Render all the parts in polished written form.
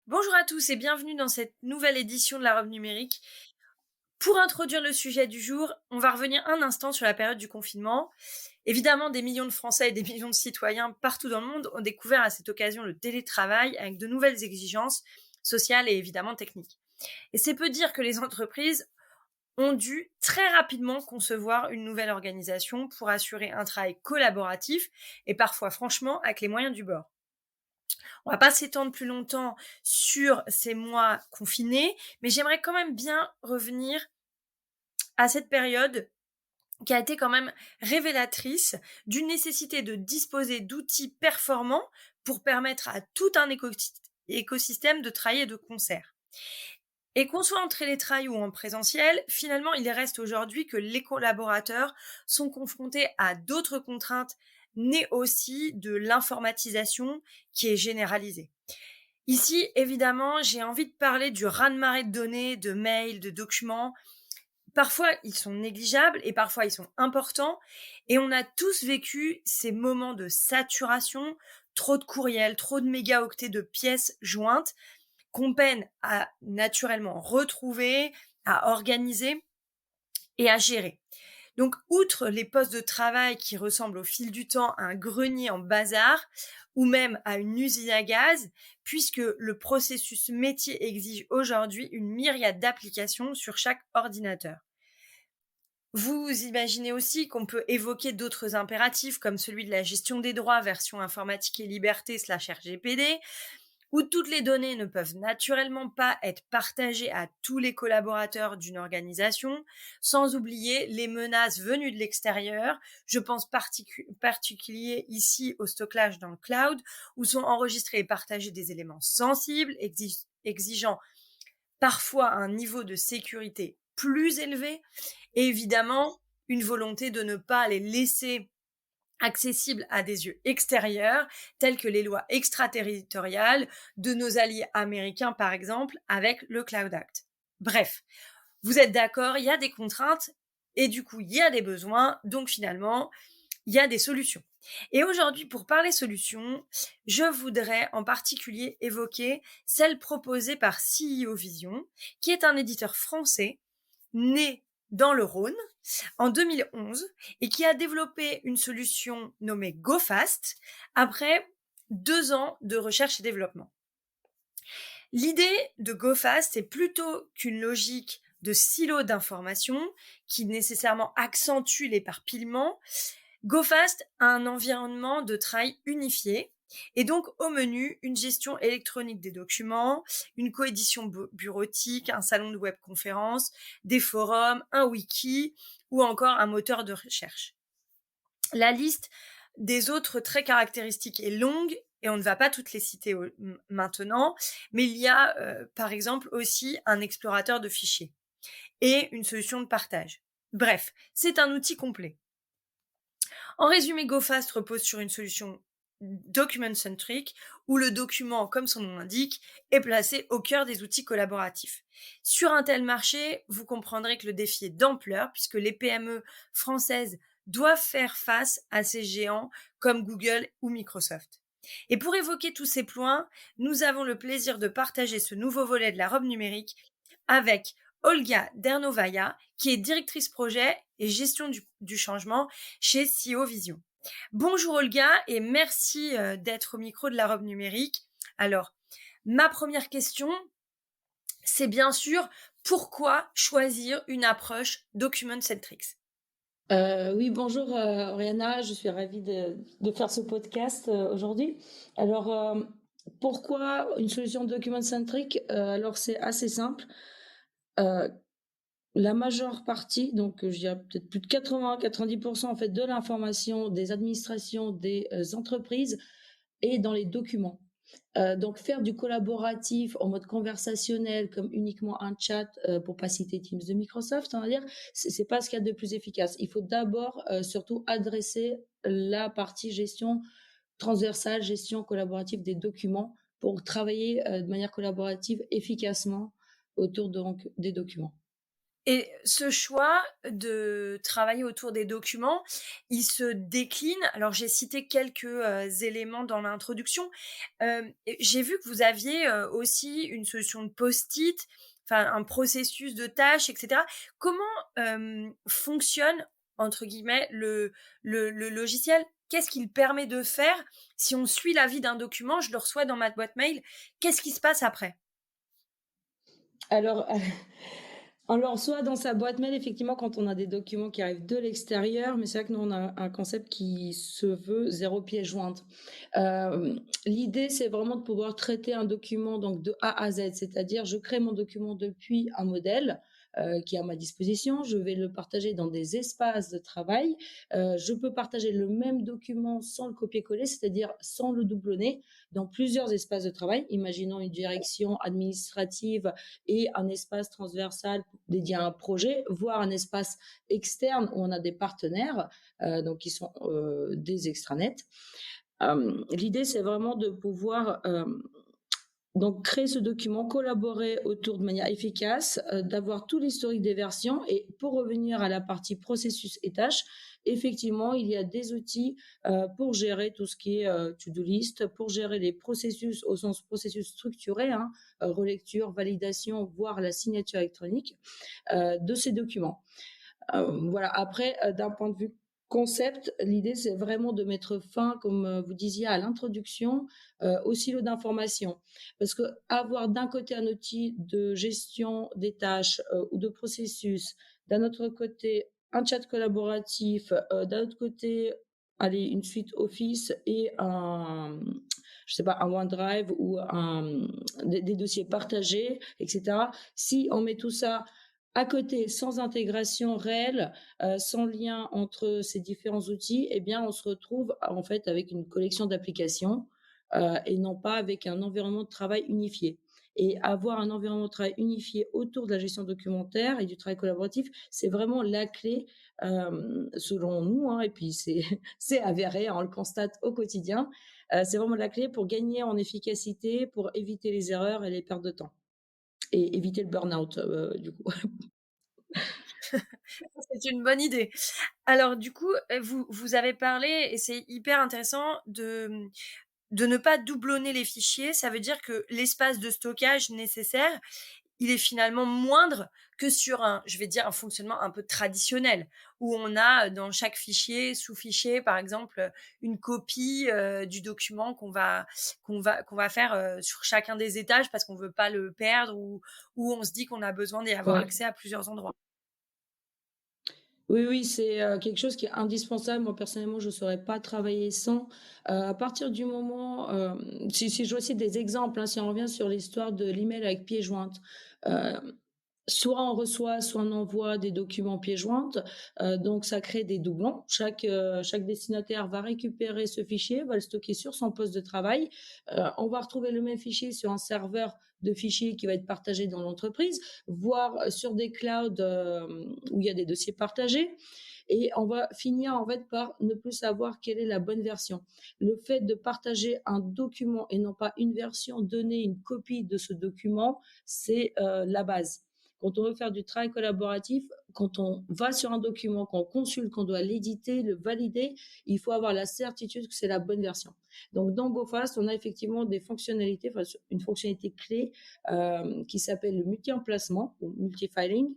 Bonjour à tous et bienvenue dans cette nouvelle édition de la Robe numérique. Pour introduire le sujet du jour, on va revenir un instant sur la période du confinement. Évidemment, des millions de Français et des millions de citoyens partout dans le monde ont découvert à cette occasion le télétravail avec de nouvelles exigences sociales et évidemment techniques. Et c'est peu dire que les entreprises ont dû très rapidement concevoir une nouvelle organisation pour assurer un travail collaboratif et parfois franchement avec les moyens du bord. On va pas s'étendre plus longtemps sur ces mois confinés, mais j'aimerais quand même bien revenir à cette période qui a été quand même révélatrice d'une nécessité de disposer d'outils performants pour permettre à tout un écosystème de travailler de concert. Et qu'on soit en télétravail ou en présentiel, finalement, il reste aujourd'hui que les collaborateurs sont confrontés à d'autres contraintes nées aussi de l'informatisation qui est généralisée. Ici, évidemment, j'ai envie de parler du raz-de-marée de données, de mails, de documents. Parfois, ils sont négligeables et parfois, ils sont importants. Et on a tous vécu ces moments de saturation, trop de courriels, trop de mégaoctets de pièces jointes qu'on peine à naturellement retrouver, à organiser et à gérer. Donc, outre les postes de travail qui ressemblent au fil du temps à un grenier en bazar ou même à une usine à gaz, puisque le processus métier exige aujourd'hui une myriade d'applications sur chaque ordinateur. Vous imaginez aussi qu'on peut évoquer d'autres impératifs comme celui de la gestion des droits version informatique et liberté / RGPD, où toutes les données ne peuvent naturellement pas être partagées à tous les collaborateurs d'une organisation, sans oublier les menaces venues de l'extérieur. Je pense particulier ici au stockage dans le cloud, où sont enregistrés et partagés des éléments sensibles, exigeant parfois un niveau de sécurité plus élevé, et évidemment une volonté de ne pas les laisser accessibles à des yeux extérieurs, tels que les lois extraterritoriales de nos alliés américains, par exemple, avec le Cloud Act. Bref, vous êtes d'accord, il y a des contraintes et du coup, il y a des besoins, donc finalement, il y a des solutions. Et aujourd'hui, pour parler solutions, je voudrais en particulier évoquer celle proposée par CEO Vision, qui est un éditeur français né dans le Rhône en 2011 et qui a développé une solution nommée GoFast après 2 ans de recherche et développement. L'idée de GoFast est plutôt qu'une logique de silo d'information qui nécessairement accentue l'éparpillement. GoFast a un environnement de travail unifié et donc au menu, une gestion électronique des documents, une coédition bureautique, un salon de webconférence, des forums, un wiki ou encore un moteur de recherche. La liste des autres traits caractéristiques est longue et on ne va pas toutes les citer maintenant, mais il y a par exemple aussi un explorateur de fichiers et une solution de partage. Bref, c'est un outil complet. En résumé, GoFast repose sur une solution document-centric où le document, comme son nom l'indique, est placé au cœur des outils collaboratifs. Sur un tel marché, vous comprendrez que le défi est d'ampleur puisque les PME françaises doivent faire face à ces géants comme Google ou Microsoft. Et pour évoquer tous ces points, nous avons le plaisir de partager ce nouveau volet de la robe numérique avec Olga Dernovaya, qui est directrice projet et gestion du changement chez CEO Vision. Bonjour Olga et merci d'être au micro de la robe numérique. Alors, ma première question, c'est bien sûr pourquoi choisir une approche document-centric? Oui, bonjour Oriana, je suis ravie de faire ce podcast aujourd'hui. Alors, pourquoi une solution document-centric? Alors, c'est assez simple. Euh, la majeure partie, donc je dirais peut-être plus de 80-90% en fait de l'information des administrations des entreprises est dans les documents. Donc faire du collaboratif en mode conversationnel comme uniquement un chat, pour pas citer Teams de Microsoft, on va dire, c'est pas ce qu'il y a de plus efficace. Il faut d'abord surtout adresser la partie gestion transversale, gestion collaborative des documents pour travailler de manière collaborative efficacement autour donc des documents. Et ce choix de travailler autour des documents, il se décline alors j'ai cité quelques, éléments dans l'introduction, et j'ai vu que vous aviez, aussi une solution de post-it, enfin un processus de tâches et cetera. Comment, fonctionne entre guillemets «le logiciel»? Qu'est-ce qu'il permet de faire? Si on suit l'avis d'un document, je le reçois dans ma boîte mail, qu'est-ce qui se passe après? Alors, on le reçoit dans sa boîte mail effectivement quand on a des documents qui arrivent de l'extérieur, mais c'est vrai que nous on a un concept qui se veut zéro pièce jointe. L'idée c'est vraiment de pouvoir traiter un document donc de A à Z, c'est-à-dire je crée mon document depuis un modèle, qui est à ma disposition, je vais le partager dans des espaces de travail. Je peux partager le même document sans le copier-coller, c'est-à-dire sans le doublonner dans plusieurs espaces de travail. Imaginons une direction administrative et un espace transversal dédié à un projet, voire un espace externe où on a des partenaires, donc qui sont des extranets. L'idée, c'est vraiment de pouvoir donc créer ce document, collaborer autour de manière efficace, d'avoir tout l'historique des versions. Et pour revenir à la partie processus et tâches, effectivement, il y a des outils pour gérer tout ce qui est to-do list, pour gérer les processus au sens processus structuré, hein, relecture, validation, voire la signature électronique de ces documents. Voilà. Après, d'un point de vue concept, l'idée, c'est vraiment de mettre fin, comme vous disiez à l'introduction, au silo d'information. Parce que avoir d'un côté un outil de gestion des tâches ou de processus, d'un autre côté un chat collaboratif, d'un autre côté, allez, une suite Office et je sais pas, un OneDrive ou des dossiers partagés, etc. Si on met tout ça à côté, sans intégration réelle, sans lien entre ces différents outils, eh bien, on se retrouve en fait avec une collection d'applications et non pas avec un environnement de travail unifié. Et avoir un environnement de travail unifié autour de la gestion documentaire et du travail collaboratif, c'est vraiment la clé, selon nous, hein, et puis c'est c'est avéré, hein, on le constate au quotidien. C'est vraiment la clé pour gagner en efficacité, pour éviter les erreurs et les pertes de temps et éviter le burn-out, du coup. C'est une bonne idée. Alors du coup, vous avez parlé et c'est hyper intéressant de ne pas doublonner les fichiers. Ça veut dire que l'espace de stockage nécessaire, il est finalement moindre que sur un, je vais dire, un fonctionnement un peu traditionnel, où on a dans chaque fichier, sous-fichier, par exemple, une copie du document qu'on va faire sur chacun des étages parce qu'on veut pas le perdre ou on se dit qu'on a besoin d'y avoir Ouais. accès à plusieurs endroits. Oui, oui, c'est, quelque chose qui est indispensable. Moi, personnellement, je ne saurais pas travailler sans. À partir du moment, si je dois citer des exemples, hein, si on revient sur l'histoire de l'email avec pieds jointes, soit on reçoit, soit on envoie des documents pieds jointes, donc ça crée des doublons. Chaque destinataire va récupérer ce fichier, va le stocker sur son poste de travail. On va retrouver le même fichier sur un serveur de fichiers qui va être partagé dans l'entreprise, voire sur des clouds, où il y a des dossiers partagés, et on va finir en fait par ne plus savoir quelle est la bonne version. Le fait de partager un document et non pas une version donnée, une copie de ce document, c'est la base. Quand on veut faire du travail collaboratif, quand on va sur un document, qu'on consulte, qu'on doit l'éditer, le valider, il faut avoir la certitude que c'est la bonne version. Donc dans GoFast, on a effectivement des fonctionnalités, enfin une fonctionnalité clé qui s'appelle le multi-emplacement ou multi-filing.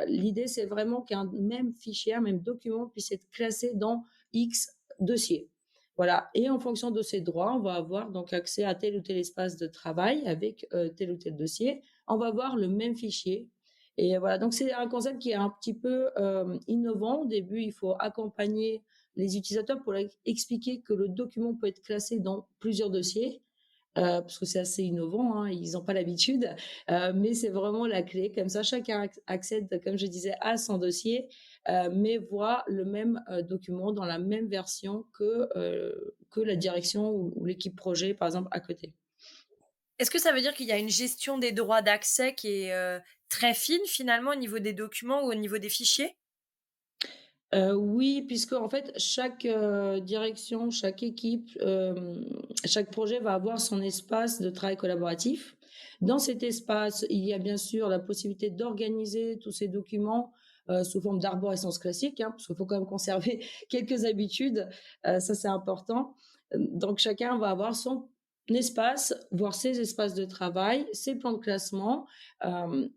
L'idée, c'est vraiment qu'un même fichier, un même document puisse être classé dans X dossiers. Voilà. Et en fonction de ces droits, on va avoir donc accès à tel ou tel espace de travail avec tel ou tel dossier. On va avoir le même fichier. Et voilà. Donc, c'est un concept qui est un petit peu innovant. Au début, il faut accompagner les utilisateurs pour leur expliquer que le document peut être classé dans plusieurs dossiers. Parce que c'est assez innovant, hein, ils n'ont pas l'habitude, mais c'est vraiment la clé. Comme ça, chacun accède, comme je disais, à son dossier, mais voit le même document dans la même version que la direction ou l'équipe projet, par exemple, à côté. Est-ce que ça veut dire qu'il y a une gestion des droits d'accès qui est très fine finalement au niveau des documents ou au niveau des fichiers? Oui, puisque en fait, chaque direction, chaque équipe, chaque projet va avoir son espace de travail collaboratif. Dans cet espace, il y a bien sûr la possibilité d'organiser tous ces documents sous forme d'arborescence classique, hein, parce qu'il faut quand même conserver quelques habitudes, ça c'est important. Donc chacun va avoir son espace, voire ses espaces de travail, ses plans de classement,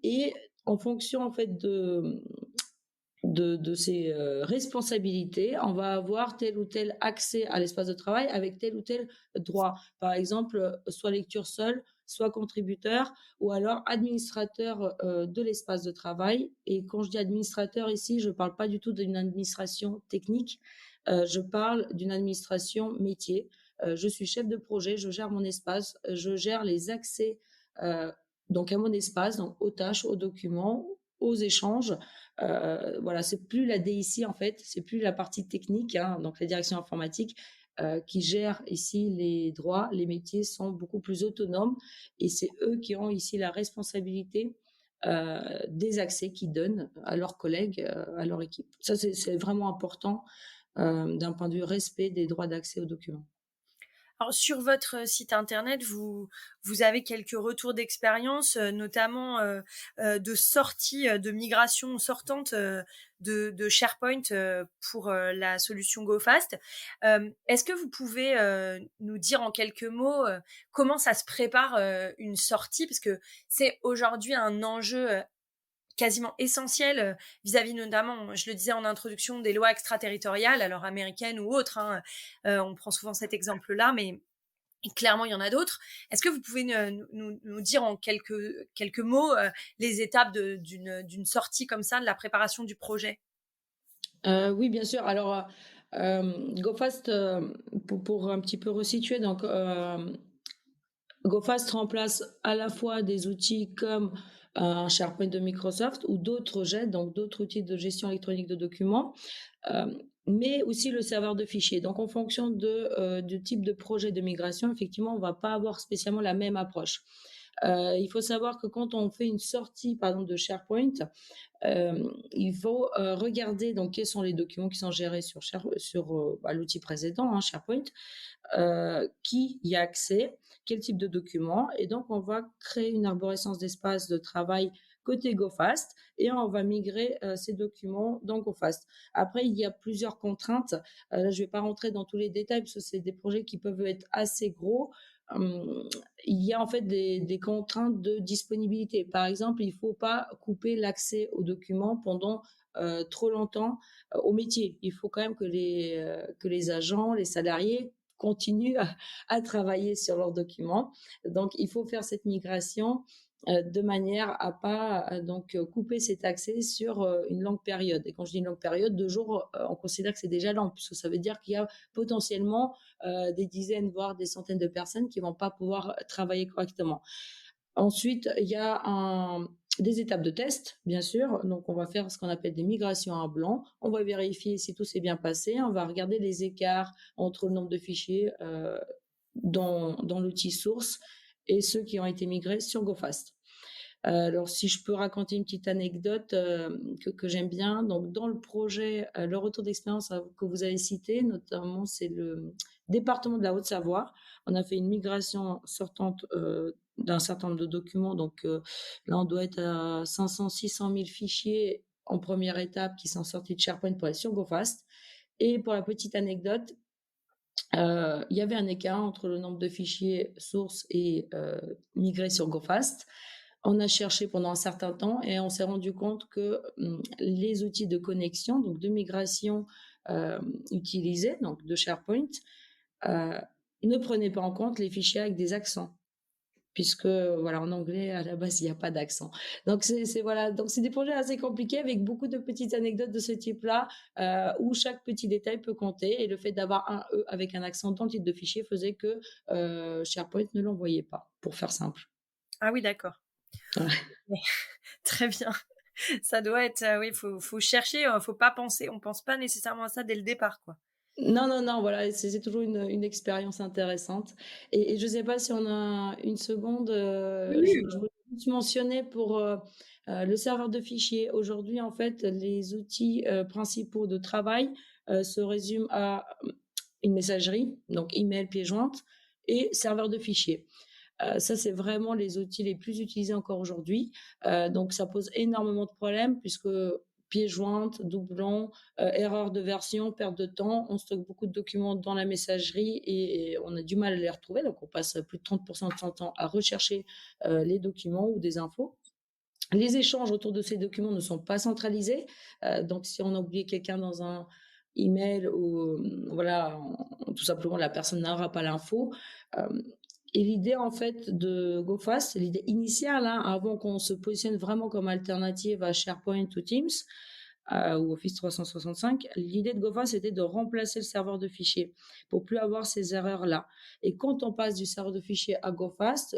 et en fonction en fait de ses responsabilités, on va avoir tel ou tel accès à l'espace de travail avec tel ou tel droit. Par exemple, soit lecture seule, soit contributeur, ou alors administrateur de l'espace de travail. Et quand je dis administrateur ici, je ne parle pas du tout d'une administration technique, je parle d'une administration métier. Je suis chef de projet, je gère mon espace, je gère les accès euh, donc à mon espace, donc aux tâches, aux documents, aux échanges. Voilà, c'est plus la DIC en fait, c'est plus la partie technique, hein, donc la direction informatique qui gère ici les droits. Les métiers sont beaucoup plus autonomes et c'est eux qui ont ici la responsabilité des accès qu'ils donnent à leurs collègues, à leur équipe. Ça, c'est vraiment important d'un point de vue respect des droits d'accès aux documents. Alors, sur votre site internet, vous avez quelques retours d'expérience, notamment de sorties de migration sortante de SharePoint pour la solution GoFast. Est-ce que vous pouvez nous dire en quelques mots comment ça se prépare une sortie, parce que c'est aujourd'hui un enjeu quasiment essentiel vis-à-vis notamment, je le disais en introduction, des lois extraterritoriales, alors américaines ou autres, hein. On prend souvent cet exemple-là, mais clairement, il y en a d'autres. Est-ce que vous pouvez nous dire en quelques mots les étapes d'une sortie comme ça, de la préparation du projet? Oui, bien sûr. Alors, GoFast, pour un petit peu resituer, donc GoFast remplace à la fois des outils comme un SharePoint de Microsoft ou d'autres JET, donc d'autres outils de gestion électronique de documents, euh, mais aussi le serveur de fichiers. Donc, en fonction du type de projet de migration, effectivement, on ne va pas avoir spécialement la même approche. Il faut savoir que quand on fait une sortie, par exemple, de SharePoint, il faut regarder donc quels sont les documents qui sont gérés sur l'outil précédent, hein, SharePoint, qui y a accès, quel type de document. Et donc, on va créer une arborescence d'espace de travail côté GoFast et on va migrer ces documents dans GoFast. Après, il y a plusieurs contraintes. Là, je ne vais pas rentrer dans tous les détails parce que c'est des projets qui peuvent être assez gros. Il y a en fait des contraintes de disponibilité. Par exemple, il ne faut pas couper l'accès aux documents pendant trop longtemps au métier. Il faut quand même que les agents, les salariés continuent à travailler sur leurs documents. Donc, il faut faire cette migration de manière à pas donc couper cet accès sur une longue période. Et quand je dis une longue période, 2 jours, on considère que c'est déjà lent, puisque ça veut dire qu'il y a potentiellement des dizaines, voire des centaines de personnes qui vont pas pouvoir travailler correctement. Ensuite, il y a des étapes de test, bien sûr. Donc, on va faire ce qu'on appelle des migrations à blanc. On va vérifier si tout s'est bien passé. On va regarder les écarts entre le nombre de fichiers dans l'outil source et ceux qui ont été migrés sur GoFast. Alors, si je peux raconter une petite anecdote que j'aime bien, donc dans le projet, le retour d'expérience que vous avez cité, notamment, c'est le département de la Haute-Savoie. On a fait une migration sortante d'un certain nombre de documents. Donc là, on doit être à 500-600 000 fichiers en première étape qui sont sortis de SharePoint pour aller sur GoFast. Et pour la petite anecdote, il y avait un écart entre le nombre de fichiers sources et migrés sur GoFast. On a cherché pendant un certain temps et on s'est rendu compte que les outils de connexion, donc de migration utilisés, donc de SharePoint, ne prenaient pas en compte les fichiers avec des accents, puisque voilà, en anglais à la base il n'y a pas d'accent. Donc voilà, donc c'est des projets assez compliqués avec beaucoup de petites anecdotes de ce type-là où chaque petit détail peut compter, et le fait d'avoir un E avec un accent dans le titre de fichier faisait que SharePoint ne l'envoyait pas, pour faire simple. Ah oui, d'accord. Ouais. Très bien. Ça doit être, oui, faut chercher, faut pas penser, on pense pas nécessairement à ça dès le départ, quoi. Non, non, non, voilà, c'est toujours une expérience intéressante. Et je ne sais pas si on a une seconde, Oui. je voulais juste mentionner pour le serveur de fichiers. Aujourd'hui, en fait, les outils principaux de travail se résument à une messagerie, donc email, pièce jointe, et serveur de fichiers. Ça, c'est vraiment les outils les plus utilisés encore aujourd'hui. Donc ça pose énormément de problèmes puisque pieds jointes, doublons, erreurs de version, perte de temps. On stocke beaucoup de documents dans la messagerie et on a du mal à les retrouver. Donc on passe plus de 30 de son temps à rechercher, les documents ou des infos. Les échanges autour de ces documents ne sont pas centralisés. Donc si on a oublié quelqu'un dans un email ou, voilà, tout simplement la personne n'aura pas l'info. Hem Et l'idée en fait de GoFast, l'idée initiale, hein, avant qu'on se positionne vraiment comme alternative à SharePoint ou Teams, ou Office 365, l'idée de GoFast, c'était de remplacer le serveur de fichiers pour plus avoir ces erreurs-là. Et quand on passe du serveur de fichiers à GoFast,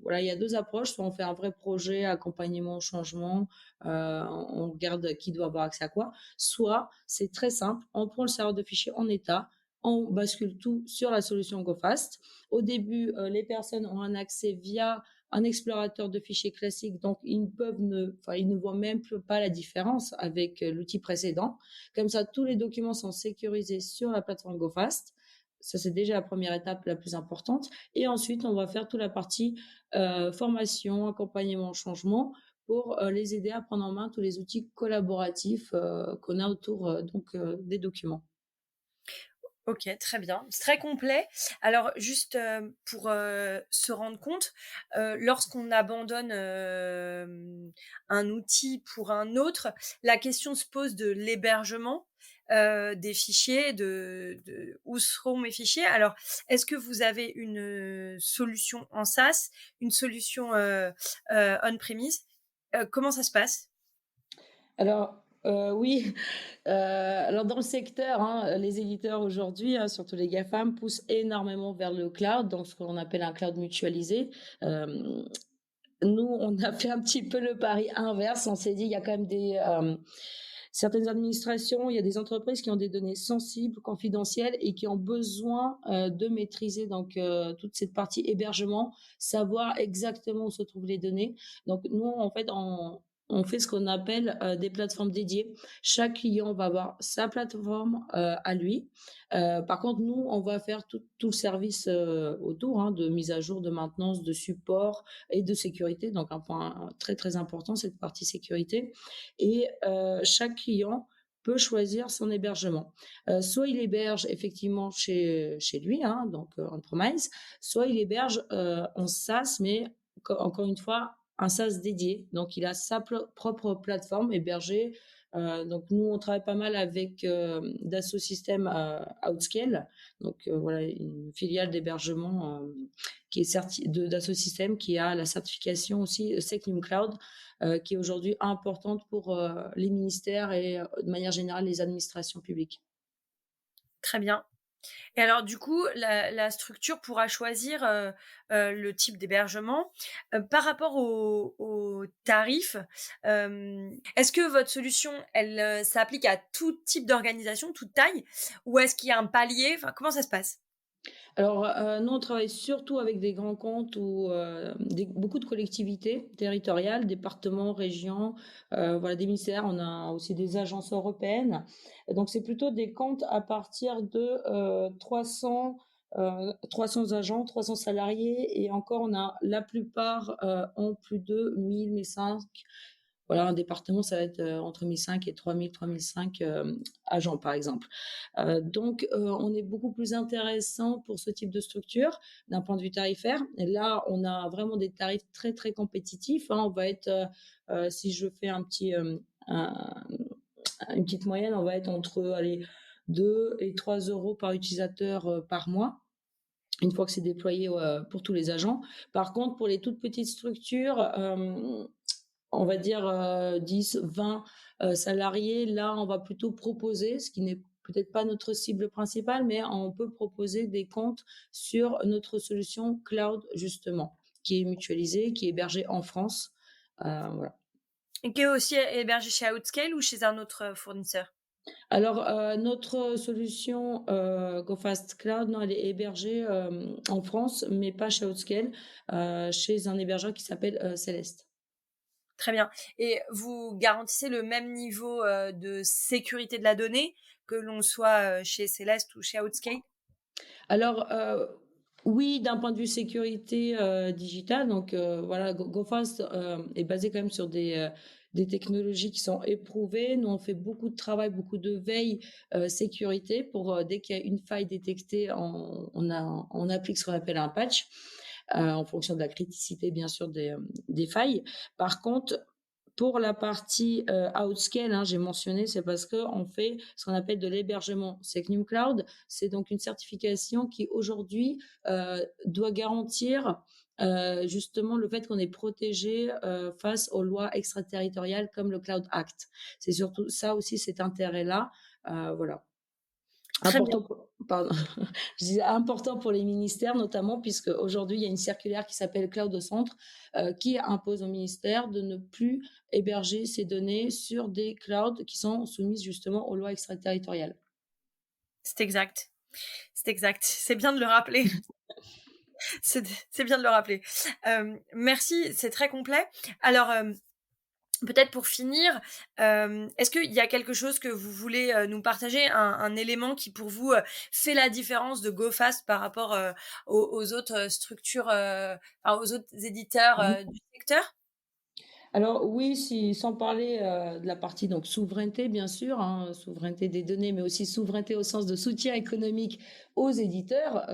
voilà, il y a 2 approches. Soit on fait un vrai projet accompagnement au changement, on regarde qui doit avoir accès à quoi. Soit c'est très simple, on prend le serveur de fichiers en état, on bascule tout sur la solution GoFast. Au début, les personnes ont un accès via un explorateur de fichiers classique, donc ils ne voient même plus pas la différence avec l'outil précédent. Comme ça, tous les documents sont sécurisés sur la plateforme GoFast. Ça, c'est déjà la première étape la plus importante. Et ensuite, on va faire toute la partie formation, accompagnement, changement pour les aider à prendre en main tous les outils collaboratifs qu'on a autour des documents. OK, très bien. C'est très complet. Alors juste, pour, se rendre compte, lorsqu'on abandonne, un outil pour un autre, la question se pose de l'hébergement, des fichiers, de où seront mes fichiers. Alors, est-ce que vous avez une, solution en SaaS, une solution, on-premise? Comment ça se passe? Alors, oui, alors dans le secteur, hein, les éditeurs aujourd'hui, hein, surtout les GAFAM, poussent énormément vers le cloud, donc ce qu'on appelle un cloud mutualisé. Hem, Nous, on a fait un petit peu le pari inverse. On s'est dit, il y a quand même certaines administrations, il y a des entreprises qui ont des données sensibles, confidentielles et qui ont besoin, de maîtriser toute cette partie hébergement, savoir exactement où se trouvent les données. Donc nous, en fait, on fait ce qu'on appelle, des plateformes dédiées. Chaque client va avoir sa plateforme, à lui. Par contre, nous, on va faire tout le service, autour, hein, de mise à jour, de maintenance, de support et de sécurité. Donc un point très, très important, cette partie sécurité. Et chaque client peut choisir son hébergement. Soit il héberge effectivement chez lui, hein, donc on-premise, soit il héberge en SaaS, mais encore une fois, un SaaS dédié. Donc il a sa propre plateforme hébergée. Donc nous, on travaille pas mal avec Dassault Systèmes Outscale, donc voilà, une filiale d'hébergement qui est Dassault Systèmes, qui a la certification aussi Secnum Cloud, qui est aujourd'hui importante pour les ministères et de manière générale les administrations publiques. Très bien. Et alors du coup, la structure pourra choisir, le type d'hébergement. Par rapport aux tarifs, est-ce que votre solution, elle, s'applique à tout type d'organisation, toute taille? Ou est-ce qu'il y a un palier? Enfin, comment ça se passe? Alors, nous, on travaille surtout avec des grands comptes ou beaucoup de collectivités territoriales, départements, régions, voilà, des ministères. On a aussi des agences européennes. Et donc, c'est plutôt des comptes à partir de 300 agents, 300 salariés. Et encore, on a la plupart ont plus de 1000, 1005. Voilà, un département, ça va être entre 1005 et 3000, 3005 agents, par exemple. On est beaucoup plus intéressant pour ce type de structure d'un point de vue tarifaire. Et là, on a vraiment des tarifs très, très compétitifs, hein. On va être, si je fais une petite moyenne, on va être entre, allez, 2 et 3 euros par utilisateur par mois, une fois que c'est déployé pour tous les agents. Par contre, pour les toutes petites structures, on va dire 10, 20 salariés. Là, on va plutôt proposer, ce qui n'est peut-être pas notre cible principale, mais on peut proposer des comptes sur notre solution cloud, justement, qui est mutualisée, qui est hébergée en France. Voilà. Et qui est aussi hébergé chez Outscale ou chez un autre, fournisseur? Alors, notre solution GoFast Cloud, non, elle est hébergée en France, mais pas chez Outscale, chez un hébergeur qui s'appelle Céleste. Très bien. Et vous garantissez le même niveau, de sécurité de la donnée, que l'on soit, chez Céleste ou chez Outscale? Alors, Oui, d'un point de vue sécurité, digitale, donc voilà, GoFast, est basé quand même sur des technologies qui sont éprouvées. Nous, on fait beaucoup de travail, beaucoup de veille, sécurité pour, dès qu'il y a une faille détectée, on applique ce qu'on appelle un patch, en fonction de la criticité bien sûr des failles. Par contre, pour la partie, outscale, hein, j'ai mentionné, c'est parce qu'on fait ce qu'on appelle de l'hébergement Secnum Cloud. C'est donc une certification qui aujourd'hui, doit garantir, justement le fait qu'on est protégé, face aux lois extraterritoriales comme le Cloud Act. C'est surtout ça aussi, cet intérêt-là, voilà. Très bien. Important pour pardon, je disais important pour les ministères notamment puisque aujourd'hui il y a une circulaire qui s'appelle Cloud au centre, qui impose au ministère de ne plus héberger ces données sur des clouds qui sont soumises justement aux lois extraterritoriales. C'est exact. C'est exact. C'est bien de le rappeler. C'est bien de le rappeler. Merci, c'est très complet. Alors, peut-être pour finir, est-ce qu'il y a quelque chose que vous voulez nous partager, un élément qui pour vous fait la différence de GoFast par rapport aux autres structures, enfin, aux autres éditeurs Mmh. du secteur? Alors oui, si sans parler, de la partie donc souveraineté bien sûr, hein, souveraineté des données, mais aussi souveraineté au sens de soutien économique aux éditeurs,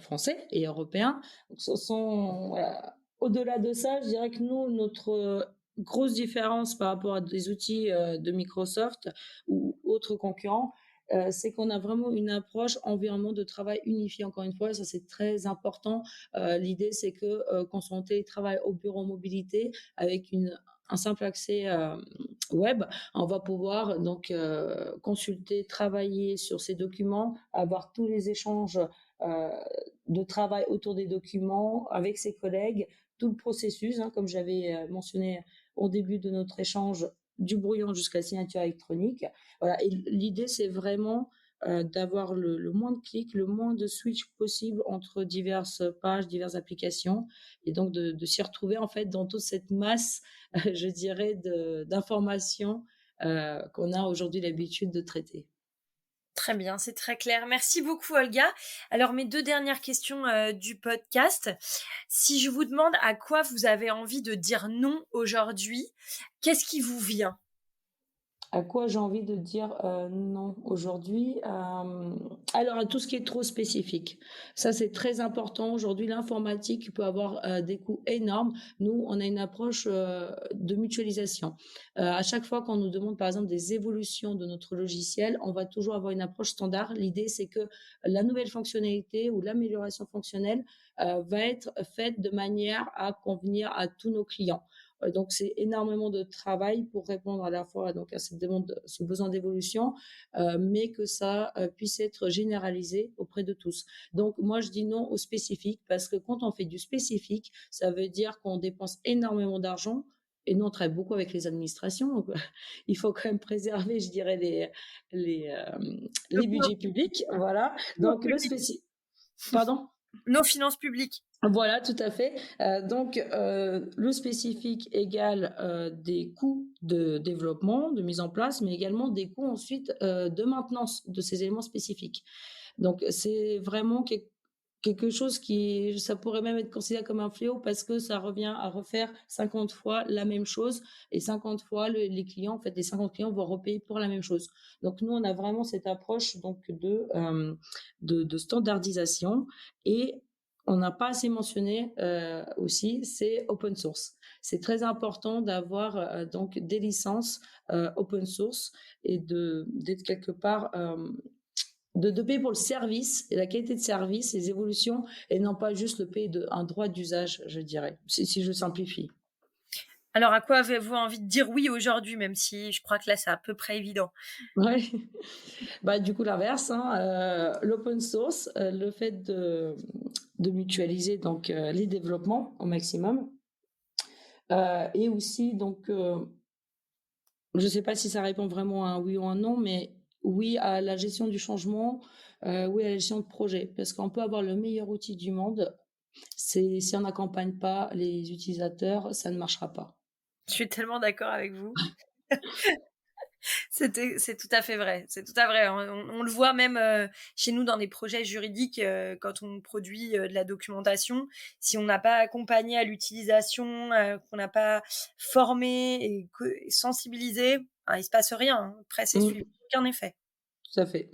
français et européens. Donc ce sont voilà, au-delà de ça, je dirais que nous, notre, grosse différence par rapport à des outils, de Microsoft ou autres concurrents, c'est qu'on a vraiment une approche environnement de travail unifié. Encore une fois, ça c'est très important. L'idée c'est que, qu'on soit en télétravail au bureau en mobilité avec un simple accès web, on va pouvoir donc consulter, travailler sur ces documents, avoir tous les échanges euh, de travail autour des documents avec ses collègues, tout le processus, hein, comme j'avais mentionné au début de notre échange, du brouillon jusqu'à la signature électronique. Voilà. Et l'idée, c'est vraiment d'avoir le moins de clics, le moins de switch possible entre diverses pages, diverses applications, et donc de s'y retrouver en fait dans toute cette masse, je dirais, d'informations qu'on a aujourd'hui l'habitude de traiter. Très bien, c'est très clair. Merci beaucoup, Olga. Alors, mes deux dernières questions du podcast. Si je vous demande à quoi vous avez envie de dire non aujourd'hui, qu'est-ce qui vous vient? À quoi j'ai envie de dire non aujourd'hui? Alors, à tout ce qui est trop spécifique. Ça, c'est très important. Aujourd'hui, l'informatique peut avoir des coûts énormes. Nous, on a une approche de mutualisation. À chaque fois qu'on nous demande, par exemple, des évolutions de notre logiciel, on va toujours avoir une approche standard. L'idée, c'est que la nouvelle fonctionnalité ou l'amélioration fonctionnelle va être faite de manière à convenir à tous nos clients. Donc, c'est énormément de travail pour répondre à la fois donc, à cette demande, ce besoin d'évolution, mais que ça puisse être généralisé auprès de tous. Donc, moi, je dis non au spécifique parce que quand on fait du spécifique, ça veut dire qu'on dépense énormément d'argent. Et nous, on travaille beaucoup avec les administrations. Donc, il faut quand même préserver, je dirais, les, euh, Le les budgets publics. Voilà. finances Donc, le publiques. spécifique. Pardon? Nos finances publiques. Voilà, tout à fait. Donc, le spécifique égale des coûts de développement, de mise en place, mais également des coûts ensuite de maintenance de ces éléments spécifiques. Donc, c'est vraiment quelque chose qui, ça pourrait même être considéré comme un fléau parce que ça revient à refaire 50 fois la même chose et 50 fois les clients, en fait, les 50 clients vont repayer pour la même chose. Donc, nous, on a vraiment cette approche donc de standardisation et on n'a pas assez mentionné aussi, c'est open source. C'est très important d'avoir donc des licences open source et d'être quelque part de payer pour le service et la qualité de service, les évolutions, et non pas juste le payer un droit d'usage, je dirais, si je simplifie. Alors, à quoi avez-vous envie de dire oui aujourd'hui, même si je crois que là, c'est à peu près évident? Ouais. Bah, du coup, l'inverse, hein, l'open source, le fait de mutualiser donc les développements au maximum, et aussi donc je ne sais pas si ça répond vraiment à un oui ou un non, mais oui à la gestion du changement, oui à la gestion de projet. Parce qu'on peut avoir le meilleur outil du monde, si on n'accompagne pas les utilisateurs, ça ne marchera pas. Je suis tellement d'accord avec vous. C'est tout à fait vrai. C'est tout à vrai. On le voit même chez nous dans des projets juridiques quand on produit de la documentation. Si on n'a pas accompagné à l'utilisation, qu'on n'a pas formé et sensibilisé, il se passe rien. Hein. Presse et suivi, aucun effet. Tout à fait.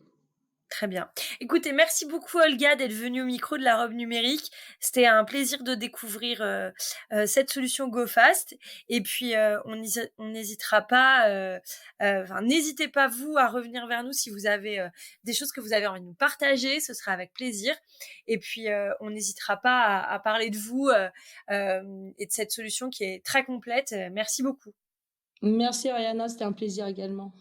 Très bien. Écoutez, merci beaucoup Olga d'être venue au micro de la robe numérique. C'était un plaisir de découvrir cette solution GoFast. Et puis, on n'hésitera pas, enfin, n'hésitez pas vous à revenir vers nous si vous avez des choses que vous avez envie de nous partager. Ce sera avec plaisir. Et puis, on n'hésitera pas à parler de vous et de cette solution qui est très complète. Merci beaucoup. Merci Ariana, c'était un plaisir également.